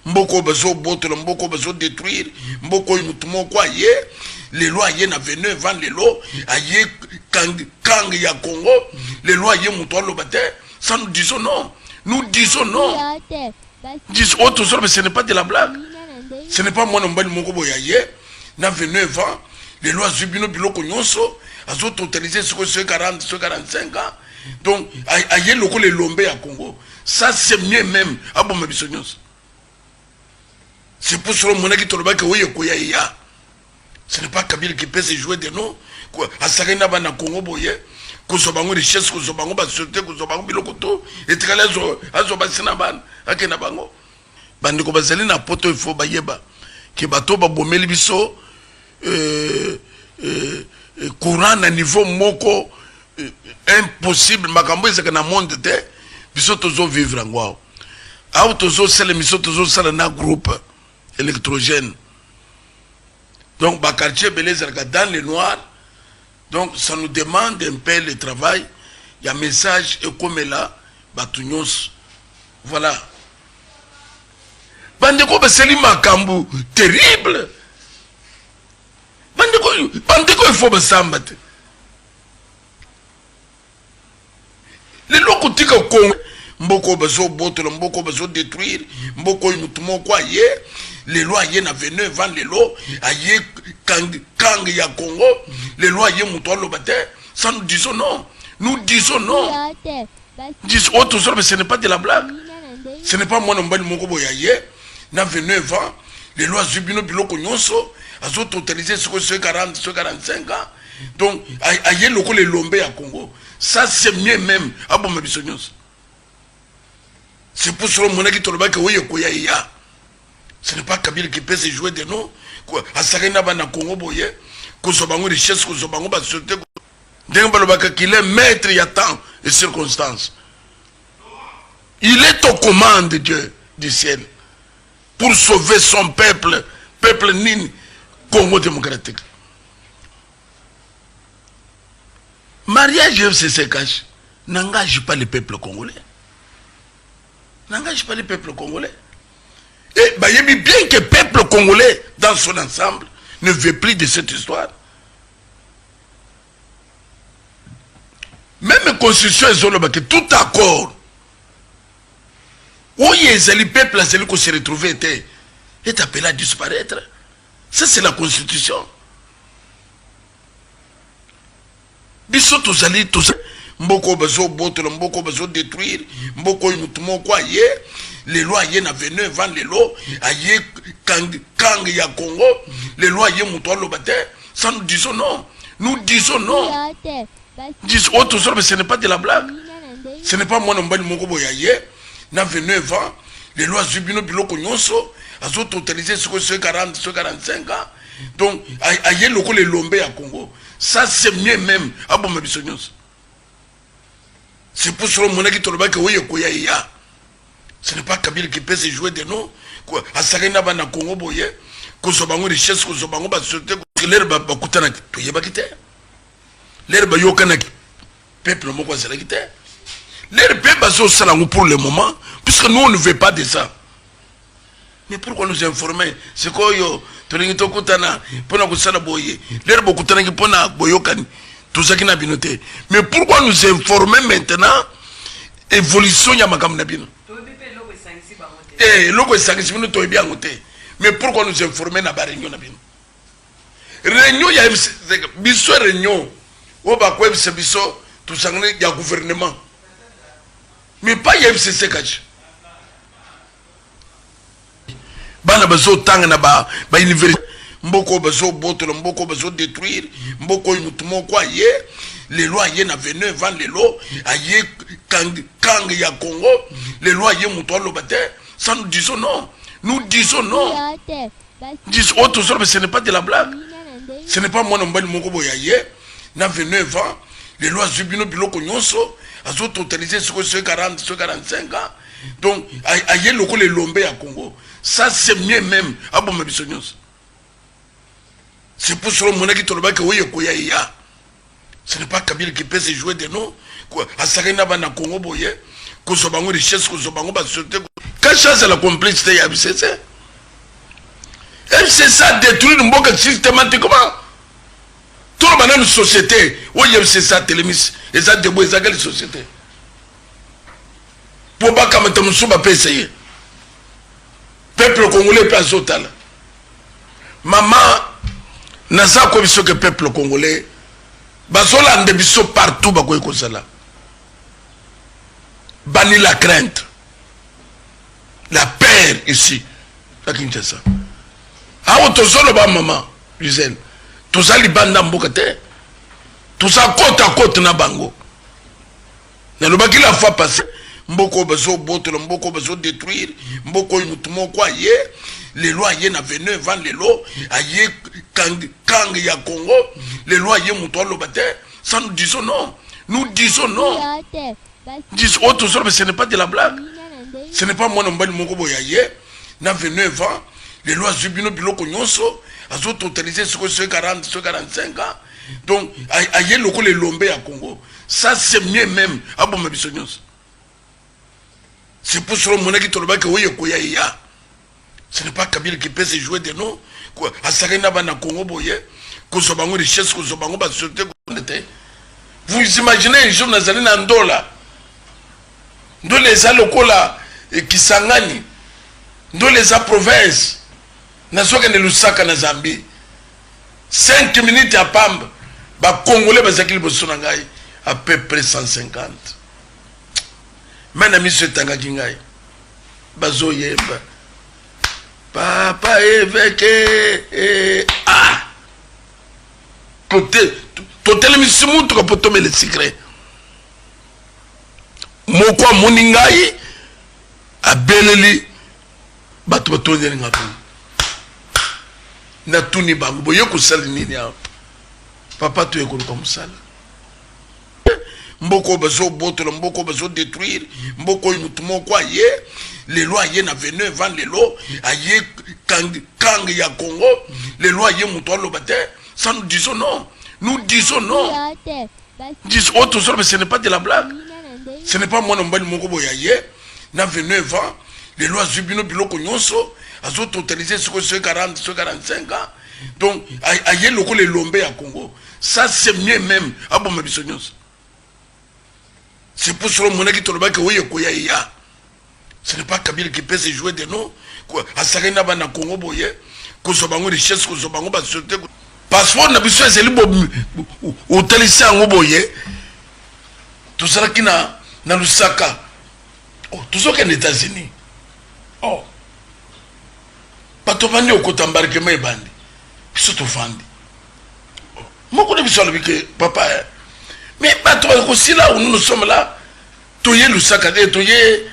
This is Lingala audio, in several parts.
mboko bazo botola mboko bazo détruire mboko mutumo kwa ye les lois y na 29 ans les lois aye kang ya Congo les lois y mutualo bate ça nous disons non disons autre chose mais ce n'est pas de la blague ce n'est pas moi non bali moko boya ye na 29 ans les lois zubino biloko nyonso azo totaliser ce 40 ce 45 ans donc aye loko les lombe à Congo ça c'est mieux même abo mabiso nyonso. C'est pour cela que oui, ce n'est pas Kabila qui peut se jouer de nous. À Sarena Bana Congo Boye, Kosobango richesse, Kosobango Basote, Kosobango Bilokoto, et Trelezo, Azobasinaban, Akenabango. Bandiko Baselina Poto il faut Bayeba, qui bateau Babomeli Biso, courant à niveau moko, impossible, Makambo, c'est qu'un monde de Biso Tozo vivre en Guao. Autozo, c'est le Miso Tozo, c'est un groupe électrogène. Donc, Bakarché Belé dans le noir. Donc, ça nous demande un peu le travail. Il y a un message, et comme là, Batounyos. Voilà. Bandeko Baseli Makambu, terrible. Bandeko, il faut Bassambate. Les locotiques au Congo. Mboko bazo botola mboko bazo détruire mboko mutumo kwa ye les lois y na 29 ans les lois aye kang ya Congo les lois y mutualo bate ça nous disons non disons autre chose mais ce n'est pas de la blague ce n'est pas moi non bali moko boya ye na 29 ans les lois zubino biloko nyonso azo totaliser ce 40 ce 45 ans donc aye loko les lombe à Congo ça c'est mieux même abo mabiso nyonso. C'est pour cela que oui, ce n'est pas Kabila qui peut se jouer de nous. À Sarena Bana Congo Boye, Kosobango richesse, Kosobango Basote, qu'il est maître il y a temps et circonstances. Il est aux commandes de Dieu du ciel pour sauver son peuple Nini, Congo démocratique. Mariage FCC cache n'engage pas le peuple congolais. N'engage pas le peuple congolais. Et bah, il y a bien que le peuple congolais, dans son ensemble, ne veut plus de cette histoire. Même la constitution est tout accord. Où il y a le peuple qui se retrouvé est appelé à disparaître. Ça, c'est la constitution. Bissot, tous allés, tous. Mboko bazo botola mboko bazo détruire mboko mutumo kwa ye les lois y na 29 ans les lois aye kang ya Congo les lois y mutualo bate ça nous disons non disons autre chose mais ce n'est pas de la blague ce n'est pas moi non bali moko boya ye na 29 ans les lois zubino biloko nyonso azo totaliser ce 40 ce 45 ans donc aye loko les lombe à Congo ça c'est mieux même abo mabiso nyonso. C'est pour cela que oui, ce n'est pas Kabila qui peut se jouer de nous. À Sarena Bana Congo Boye, Kosobango richesse, Kosobango Basote, l'herbe Bakutana, tu y es bakité. L'herbe Yokana, peuple Moko Salakité. L'herbe Baso Salango pour le moment, puisque nous on ne veut pas de ça. Mais pourquoi nous informer? C'est quoi yo? Toningito Kutana, Pona Kusala Boye, l'herbe Kutana qui Pona Boyokani. Tout ça qui n'a pas noté. Mais pourquoi nous informer maintenant évolution ya makam na bino? Eh, loko sangisi bino to bien noté. Mais pourquoi nous informer na ba réunion na bino? Réunion ya biso réunion. O ba ko biso tout ça ya gouvernement. Mais pas ya FCC kachi. Bana bazo tanga na ba université mboko bazo botola mboko bazo détruire mboko mutumo kwa ye les lois y na 29 ans les lois aye kang ya Congo les lois y mutualo bate ça nous disons non disons autre chose mais ce n'est pas de la blague ce n'est pas moi non bali moko boya ye na 29 ans les lois zubino biloko nyonso azo totaliser ce 40 ce 45 ans donc aye loko les lombe à Congo ça c'est mieux même abo mabiso nyonso. C'est pour cela que oui, ce n'est pas Kabila qui peut se jouer de nous. À Sarena Bana Congo Boye, kozwa bango richesse kozwa bango basociété quelle chance la complicité ya FCC FCC a détruit mboka systématiquement tout le monde une société où FCC a télémis et ça debout et quelle société pour pas comme Tamusuba peut essayer peuple congolais peut azotal maman naza ko biso que peuple congolais bazola ndebiso partout bakoy kozala bani la crainte la peur ici à Kinshasa ah tozolo ba maman Gisèle tozali banda mboka te toza côte à côte na bango na lobaki la fois passée mboko bazo boto mboko bazo détruire mboko mutumo kwa ye les lois y na venu vend les lois aye kang ya Congo les lois y mutolo bate ça nous disons non dis autre chose mais ce n'est pas de la blague ce n'est pas moi non bali moko boya ye na venu vend les lois zubino biloko nyonso azo totaliser ce que c'est 40 ce 45 ans donc aye loko les lombe ya Congo ça c'est mieux même abo mabiso nyonso. C'est pour cela que mon équipe ce n'est pas Kabila qui peut se jouer de nous. Vous imaginez un jour dans un Andola, nous les alocos là qui s'engagent, nous les provinces, nous sommes dans le sac en Zambie. 5 minutes à Pamb, les Congolais à peu près 150. Mana miso tanga kingai bazo yemba papa évêque ah totel misimu to potome le secret moko moningai abeleli bato batonyeli ngatu na tuni bango boye ko sali nini ya papa to ekolo comme ça mboko bazo boto mboko bazo détruire mboko mutumo kwa ye les lois y na venu vend les lois aye kang ya Congo les lois y mutolo bate ça nous disons non dis autre chose mais ce n'est pas de la blague ce n'est pas moi non bali moko boya ye na venu vend les lois zubino biloko nyonso azo totaliser ce que c'est 40 ce 45 ans donc aye loko les lombe ya Congo ça c'est mieux même abo mabiso nyonso. C'est pour cela que mon équipe ce n'est pas Kabila qui peut se jouer de nous. Asakena bana Congo boye, kozo bango richesse kozo bango ba société. Passeport na biso ezeli bo utelisa ngoboye. Tozala kina na Lusaka. Oh, tozoka aux États-Unis. Oh. Pato bandi okota embarquement ebandi. Biso to fandi. Moko na biso alobike papa. Mais aussi là où nous sommes là, tu es le sac à dos, tu es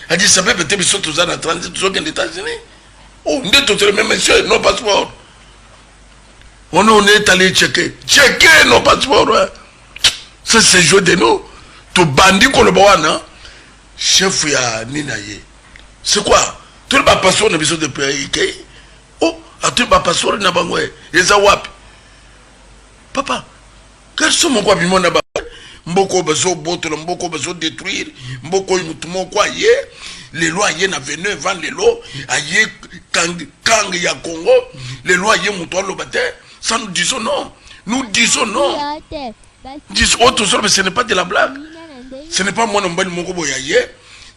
a dit ça peut être sur tous en transit, tous aux États-Unis. Oh, nous sommes même monsieur, nos passeports. On est allé checker nos passeports. Ça c'est joué de nous. Tu bandit qu'on le voit, non? Chef ya Ninaye. C'est quoi? Tu n'as pas passeport dans de pays. Oh, tu n'as pas passeport dans Bangoué. Les Awap. Papa. Quels sont mon quoi bimon na ba mboko bazo boto mboko bazo détruire mboko mutumo kwa ye les lois y na venu vend les lois aye kang ya Congo les lois y mutolo bate ça nous disons non dis autre chose mais ce n'est pas de la blague ce n'est pas moi non bali moko boya ye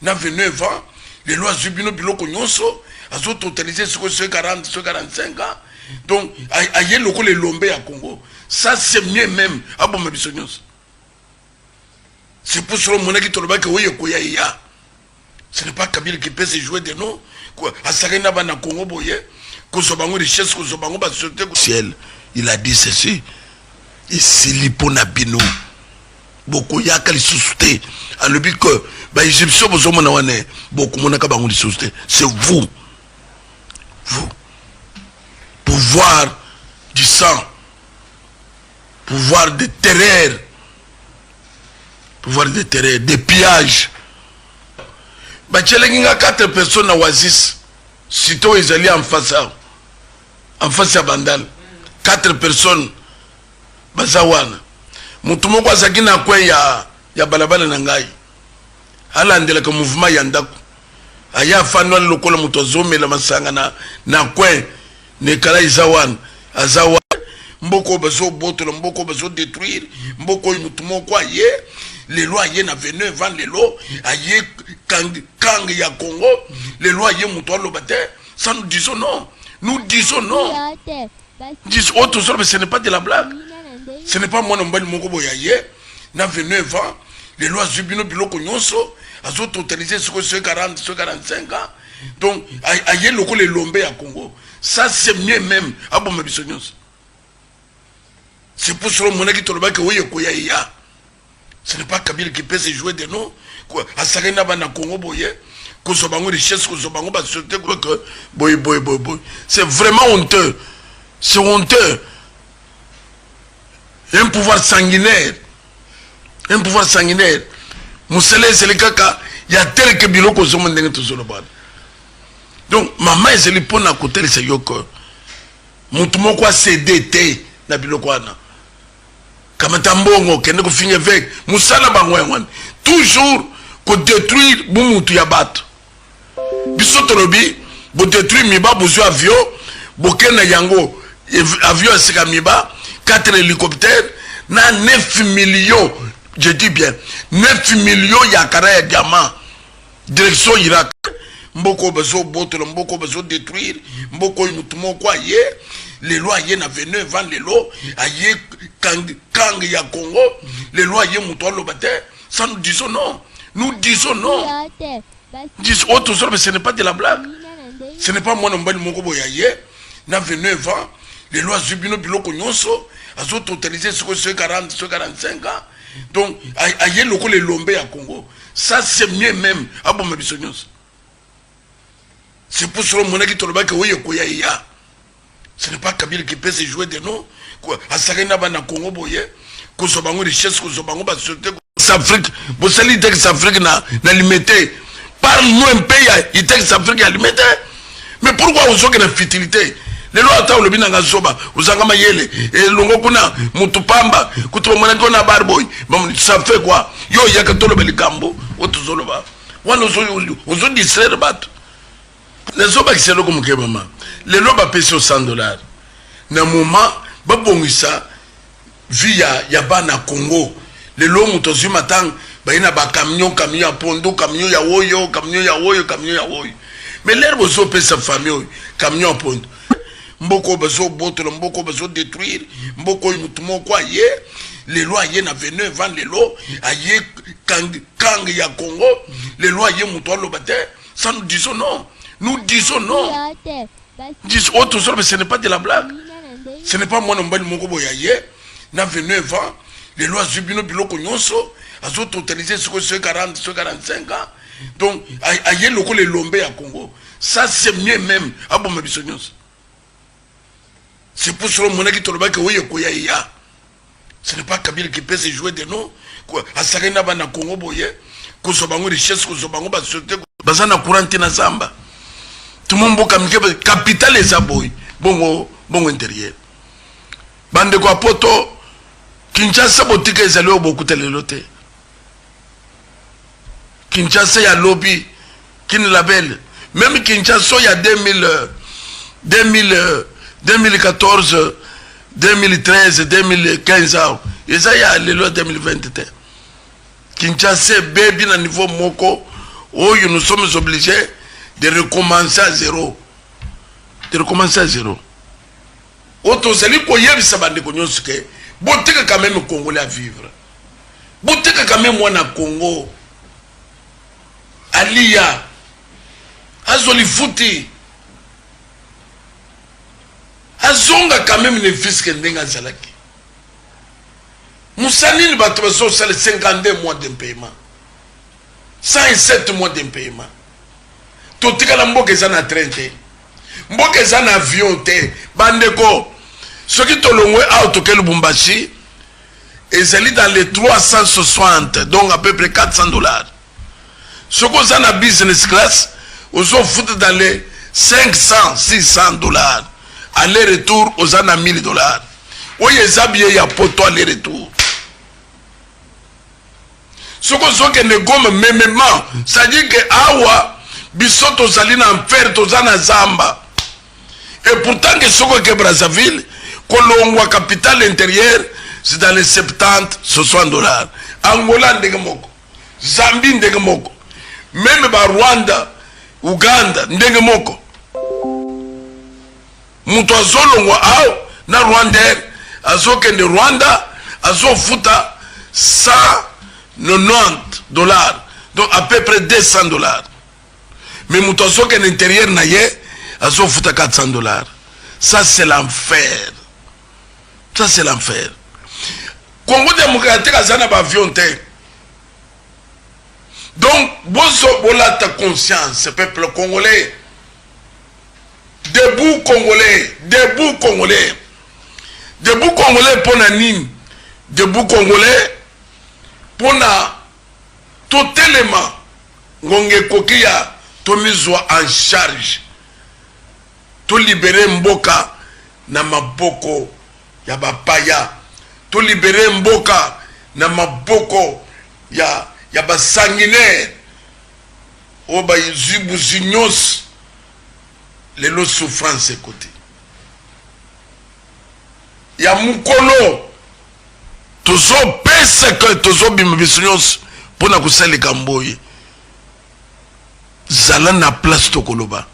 na venu vend les lois zubino biloko nyonso azo totaliser ce que c'est 40 ce 45 ans donc aye loko les lombe ya Congo. Ça c'est mieux même. Ah bon, c'est pour cela que mon équipe ce n'est pas Kabila qui peut se jouer de nous. Asakena bana Congo boye, kozo bango richesse kozo bango ba société ciel. Il a dit ceci. Ici lipona bino. Beaucoup yaka li susute. A le but que ba Égyptien bozo mona wane beaucoup monaka bango li susute. C'est vous. Pouvoir du sang. Pouvoir de terreur, des pillages. Bachelenga 4 personnes à Oasis, sitôt ils allaient en face à Bandal. 4 personnes, Bazawana. Mutumoko Sakina Kwe ya balabala Nangai. alandela ka mouvement ya ndako aya fanwa lokola moto azomela masanga na kwen ne kala izawan azawa mboko bazo botola mboko bazo détruire mboko mutu moko aye les lois aye na 29 ans les lois aye kang ya Congo les lois aye mutu alobate ça nous disons non disons autre chose mais ce n'est pas de la blague ce n'est pas moi non bali moko boyaye na 29 ans les lois zubino biloko nyonso azo totaliser ce 40 ce 45 ans donc aye loko les lombe à Congo ça c'est mieux même abo mabiso nyonso. C'est pour cela que ce n'est pas Kabila qui peut se jouer de nous. À Sarena Bana Congo Boye, que ce bango richesse, que ce bango va se que boy. C'est vraiment honteux. C'est honteux. Un pouvoir sanguinaire. Moussele, c'est le cas. Il y a tel que bilo que ce monde n'est tout sur le bas. Donc, maman, c'est le pont à côté de ce yoko. Moutoumou quoi CDT, na bilo quoi na. Kamatambongo kende ko finye avec musala bangwen toujours ko détruire bumutu ya bato bisoto lobi bo détruire miba bozo avion bo kena yango avion sika miba 4 hélicoptères na 9 millions je dis bien 9 millions ya kara ya diamant direction Irak mboko bezo boto mboko bezo détruire mboko mutu moko aye les lois aye na 29 ans les lois aye kang ya Congo les lois aye mutu alobate ça nous disons non disons autre chose mais ce n'est pas de la blague ce n'est pas moi non bali moko boyaye na 29 ans les lois zubino biloko nyonso azo totaliser ce 40 ce 45 ans donc aye loko les lombe à Congo ça c'est mieux même abo mabiso nyonso. C'est pour cela que ce n'est pas Kabila qui peut se jouer de nous. À Sarena Bana Congo Boye, que ce bango richesse, que ce bango va se Afrique, vous savez que l'Afrique n'a limité. Parle-nous un pays, il texte l'Afrique a limité. Mais pourquoi vous avez une futilité? Les lois attendent le binanga soba, vous avez mayele, et l'ongokuna, mutupamba, kutumonakona barboy. Bon, ça fait quoi? Yo, yakatolo belikambo, otuzoloba. On dit c'est le bateau. Les hommes qui sont comme maman, les lois payent $100. Dans le moment, babongisa via Yabana Congo, les lois mutozu matang, bayina ba camion à pondo, camion ya woyo. Mais l'air vous paye sa famille, camion à pondo. Mboko bezo boto, mboko bezo détruire, mboko mutumo quoi yé, les lois yé na 29 ans, les lois aye kang ya Congo, les lois yé muto alobate, ça nous disons non. Nous disons non. Disons autre chose, mais ce n'est pas de la blague. Ce n'est pas moi non bali moko boyaye. Na 29 ans, les lois zubino biloko nyonso, azo totaliser ce 40, ce 45 ans. Donc, aye loko les lombe à Congo. Ça c'est mieux même. Abo mabiso nyonso. C'est pour cela que ce n'est pas Kabila qui peut se jouer de nous. À Sarena Bana Congo Boye, que ce bango richesse, que ce bango va se bazana courante na zamba. Tout le monde a capital et aboy. Bon intérieur. Bande quoi poto. Kinshasa boutique est allé au beaucoup de l'elote. Kinshasa y a lobby. Kin label. Même Kinshasa il y a 2014, 2013, 2015 ans. Et ça y a le lot 2021. Kinshasa baby na niveau moko. Oh, nous sommes obligés de recommencer à zéro. Autant c'est lui pour y aller, ça va de connaître que beauté quand même Congolais à vivre. Beauté quand même moi na Congo. Alia. Azoli fouti. Azonga quand même les fils que n'enga zalaki. Moussani va te faire 52 mois d'impayement. 107 mois d'impayement. Tout est à mboka ezana train te. Mboka ezana avion te. Bandeko. Ce qui te l'ont auto que le Bumbashi est dans les 360, donc à peu près $400. Ce qu'on a en business class, aux ont foutu dans les $500, $600. Aller-retour, aux en a $1000. Oui, les habillés, il y a pour toi aller-retour. soko soke ne gome memement, c'est-à-dire que awa biso tozali na enfer tozana zamba. Et pourtant que soko ke Brazzaville kolongwa capitale intérieure c'est dans les 70 60 dollars. Angola ndenge moko, Zambie ndenge moko, même ba Rwanda, Uganda ndenge moko. Mutu azolongwa aw na Rwandair azokende Rwanda azofuta 190 dollars, donc à peu près 200 dollars. Mais mutu azokende intérieur na ye azofuta 400 dollars. Ça c'est l'enfer. Ça c'est l'enfer. Congo démocratique azana ba avion te. Donc bozo bola ta conscience peuple congolais. Debout Congolais, debout Congolais, debout Congolais pour nani, debout Congolais pour na tout élément ngonge kokia to miswa en charge, to libérer mboka na maboko ya bapaya, to libérer mboka na maboko ya basanguinaire, o ba yizibu zinyos. Les lots souffrance côté. Ya mukolo tozo pese que tozo bimbisignos pour na kusali kamboyi. Zala na place tokoloba.